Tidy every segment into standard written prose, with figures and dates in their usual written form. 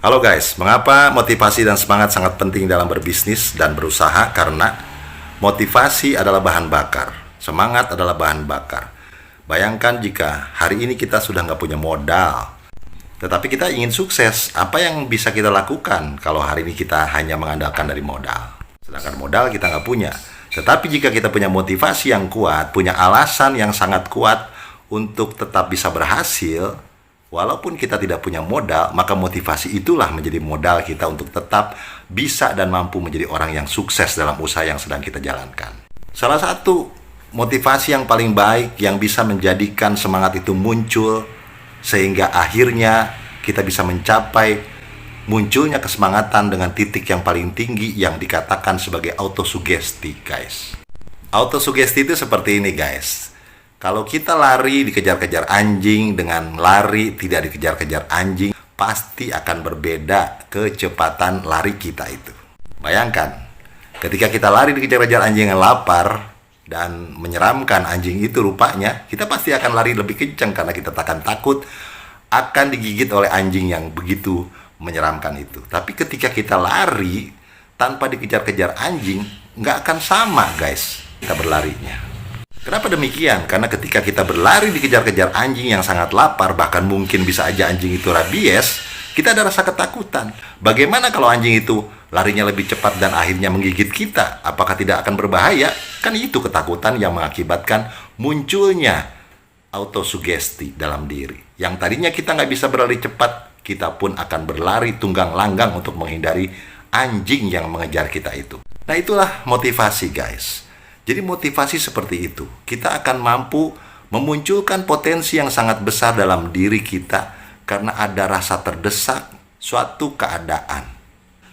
Halo guys, mengapa motivasi dan semangat sangat penting dalam berbisnis dan berusaha? Karena motivasi adalah bahan bakar, semangat adalah bahan bakar. Bayangkan jika hari ini kita sudah nggak punya modal, tetapi kita ingin sukses, apa yang bisa kita lakukan kalau hari ini kita hanya mengandalkan dari modal? Sedangkan modal kita nggak punya. Tetapi jika kita punya motivasi yang kuat, punya alasan yang sangat kuat untuk tetap bisa berhasil, walaupun kita tidak punya modal, maka motivasi itulah menjadi modal kita untuk tetap bisa dan mampu menjadi orang yang sukses dalam usaha yang sedang kita jalankan. Salah satu motivasi yang paling baik yang bisa menjadikan semangat itu muncul, sehingga akhirnya kita bisa mencapai munculnya kesemangatan dengan titik yang paling tinggi yang dikatakan sebagai autosugesti, guys. Autosugesti itu seperti ini, guys. Kalau kita lari dikejar-kejar anjing dengan lari tidak dikejar-kejar anjing, pasti akan berbeda kecepatan lari kita itu. Bayangkan, ketika kita lari dikejar-kejar anjing yang lapar dan menyeramkan anjing itu rupanya, kita pasti akan lari lebih kencang karena kita akan takut akan digigit oleh anjing yang begitu menyeramkan itu. Tapi ketika kita lari tanpa dikejar-kejar anjing, nggak akan sama, guys, kita berlarinya. Kenapa demikian? Karena ketika kita berlari dikejar-kejar anjing yang sangat lapar, bahkan mungkin bisa aja anjing itu rabies, kita ada rasa ketakutan. Bagaimana kalau anjing itu larinya lebih cepat dan akhirnya menggigit kita? Apakah tidak akan berbahaya? Kan itu ketakutan yang mengakibatkan munculnya autosugesti dalam diri. Yang tadinya kita nggak bisa berlari cepat, kita pun akan berlari tunggang langgang untuk menghindari anjing yang mengejar kita itu. Nah, itulah motivasi, guys. Jadi motivasi seperti itu, kita akan mampu memunculkan potensi yang sangat besar dalam diri kita karena ada rasa terdesak suatu keadaan.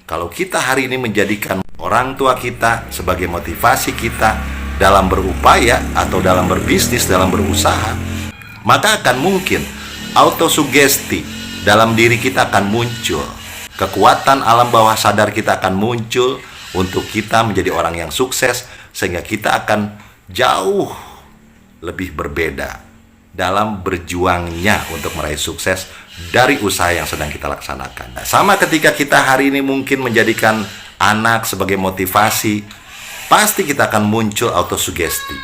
Kalau kita hari ini menjadikan orang tua kita sebagai motivasi kita dalam berupaya atau dalam berbisnis, dalam berusaha, maka akan mungkin autosugesti dalam diri kita akan muncul. Kekuatan alam bawah sadar kita akan muncul untuk kita menjadi orang yang sukses, sehingga kita akan jauh lebih berbeda dalam berjuangnya untuk meraih sukses dari usaha yang sedang kita laksanakan. Nah, sama ketika kita hari ini mungkin menjadikan anak sebagai motivasi, pasti kita akan muncul autosugesti.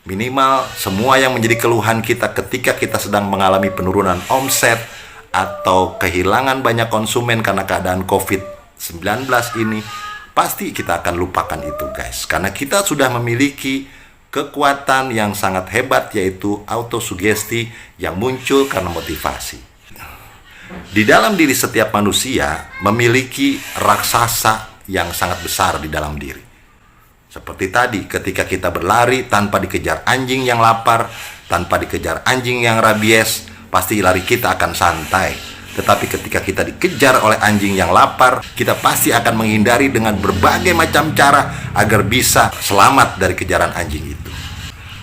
Minimal semua yang menjadi keluhan kita ketika kita sedang mengalami penurunan omset atau kehilangan banyak konsumen karena keadaan COVID-19 ini, pasti kita akan lupakan itu, guys. Karena kita sudah memiliki kekuatan yang sangat hebat, yaitu autosugesti yang muncul karena motivasi. Di dalam diri setiap manusia memiliki raksasa yang sangat besar di dalam diri. Seperti tadi, ketika kita berlari tanpa dikejar anjing yang lapar, tanpa dikejar anjing yang rabies, pasti lari kita akan santai. Tetapi ketika kita dikejar oleh anjing yang lapar, kita pasti akan menghindari dengan berbagai macam cara agar bisa selamat dari kejaran anjing itu.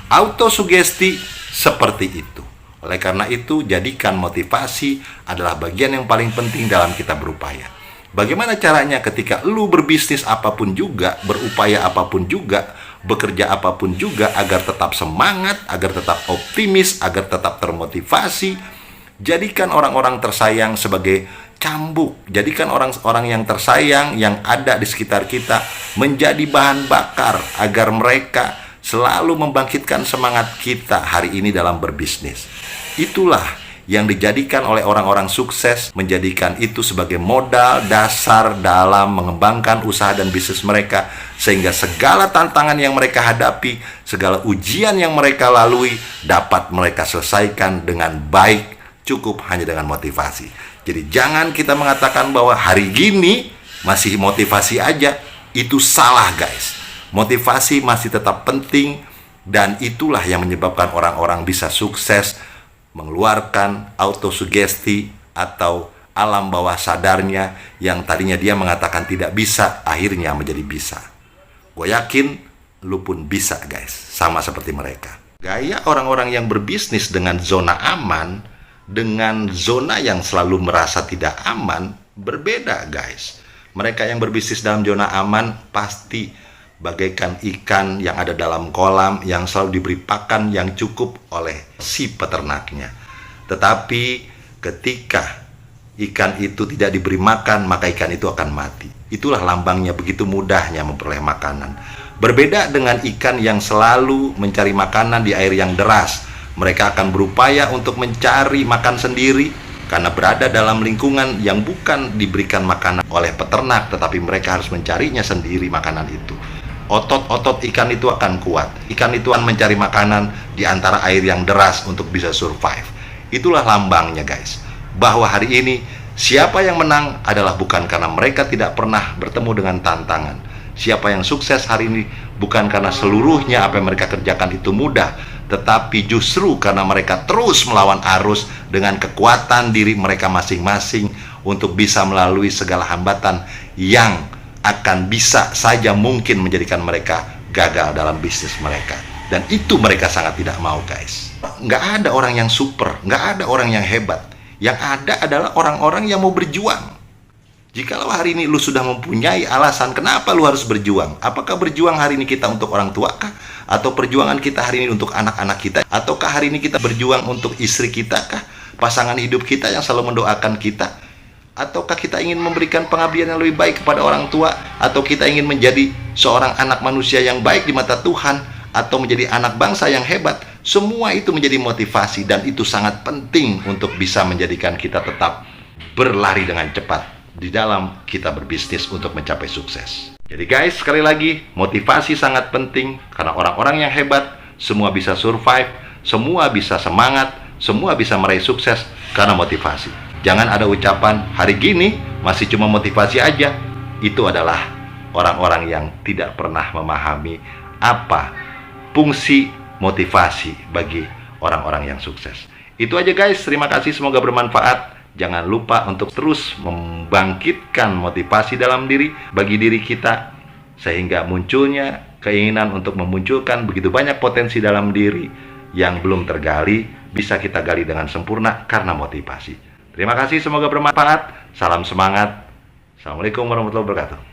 Autosugesti seperti itu. Oleh karena itu, jadikan motivasi adalah bagian yang paling penting dalam kita berupaya. Bagaimana caranya ketika lu berbisnis apapun juga, berupaya apapun juga, bekerja apapun juga, agar tetap semangat, agar tetap optimis, agar tetap termotivasi. Jadikan orang-orang tersayang sebagai cambuk. Jadikan orang-orang yang tersayang yang ada di sekitar kita menjadi bahan bakar agar mereka selalu membangkitkan semangat kita hari ini dalam berbisnis. Itulah yang dijadikan oleh orang-orang sukses, menjadikan itu sebagai modal dasar dalam mengembangkan usaha dan bisnis mereka, sehingga segala tantangan yang mereka hadapi, segala ujian yang mereka lalui dapat mereka selesaikan dengan baik, cukup hanya dengan motivasi. Jadi jangan kita mengatakan bahwa hari gini masih motivasi aja, itu salah, guys. Motivasi masih tetap penting, dan itulah yang menyebabkan orang-orang bisa sukses mengeluarkan autosugesti atau alam bawah sadarnya yang tadinya dia mengatakan tidak bisa, akhirnya menjadi bisa. Gue yakin lu pun bisa, guys, sama seperti mereka. Gaya orang-orang yang berbisnis dengan zona aman dengan zona yang selalu merasa tidak aman berbeda, guys. Mereka yang berbisnis dalam zona aman pasti bagaikan ikan yang ada dalam kolam yang selalu diberi pakan yang cukup oleh si peternaknya. Tetapi ketika ikan itu tidak diberi makan, maka ikan itu akan mati. Itulah lambangnya, begitu mudahnya memperoleh makanan. Berbeda dengan ikan yang selalu mencari makanan di air yang deras. Mereka akan berupaya untuk mencari makan sendiri karena berada dalam lingkungan yang bukan diberikan makanan oleh peternak, tetapi mereka harus mencarinya sendiri makanan itu. Otot-otot ikan itu akan kuat. Ikan itu akan mencari makanan di antara air yang deras untuk bisa survive. Itulah lambangnya, guys. Bahwa hari ini siapa yang menang adalah bukan karena mereka tidak pernah bertemu dengan tantangan. Siapa yang sukses hari ini bukan karena seluruhnya apa yang mereka kerjakan itu mudah, tetapi justru karena mereka terus melawan arus dengan kekuatan diri mereka masing-masing untuk bisa melalui segala hambatan yang akan bisa saja mungkin menjadikan mereka gagal dalam bisnis mereka. Dan itu mereka sangat tidak mau, guys. Nggak ada orang yang super, nggak ada orang yang hebat. Yang ada adalah orang-orang yang mau berjuang. Jikalau hari ini lu sudah mempunyai alasan kenapa lu harus berjuang, apakah berjuang hari ini kita untuk orang tua kah? Atau perjuangan kita hari ini untuk anak-anak kita? Ataukah hari ini kita berjuang untuk istri kita kah? Pasangan hidup kita yang selalu mendoakan kita? Ataukah kita ingin memberikan pengabdian yang lebih baik kepada orang tua? Atau kita ingin menjadi seorang anak manusia yang baik di mata Tuhan? Atau menjadi anak bangsa yang hebat? Semua itu menjadi motivasi, dan itu sangat penting untuk bisa menjadikan kita tetap berlari dengan cepat di dalam kita berbisnis untuk mencapai sukses. Jadi guys, sekali lagi, motivasi sangat penting karena orang-orang yang hebat semua bisa survive, semua bisa semangat, semua bisa meraih sukses karena motivasi. Jangan ada ucapan hari gini masih cuma motivasi aja. Itu adalah orang-orang yang tidak pernah memahami apa fungsi motivasi bagi orang-orang yang sukses. Itu aja guys, terima kasih, semoga bermanfaat. Jangan lupa untuk terus membangkitkan motivasi dalam diri bagi diri kita, sehingga munculnya keinginan untuk memunculkan begitu banyak potensi dalam diri yang belum tergali, bisa kita gali dengan sempurna karena motivasi. Terima kasih, semoga bermanfaat. Salam semangat. Assalamualaikum warahmatullahi wabarakatuh.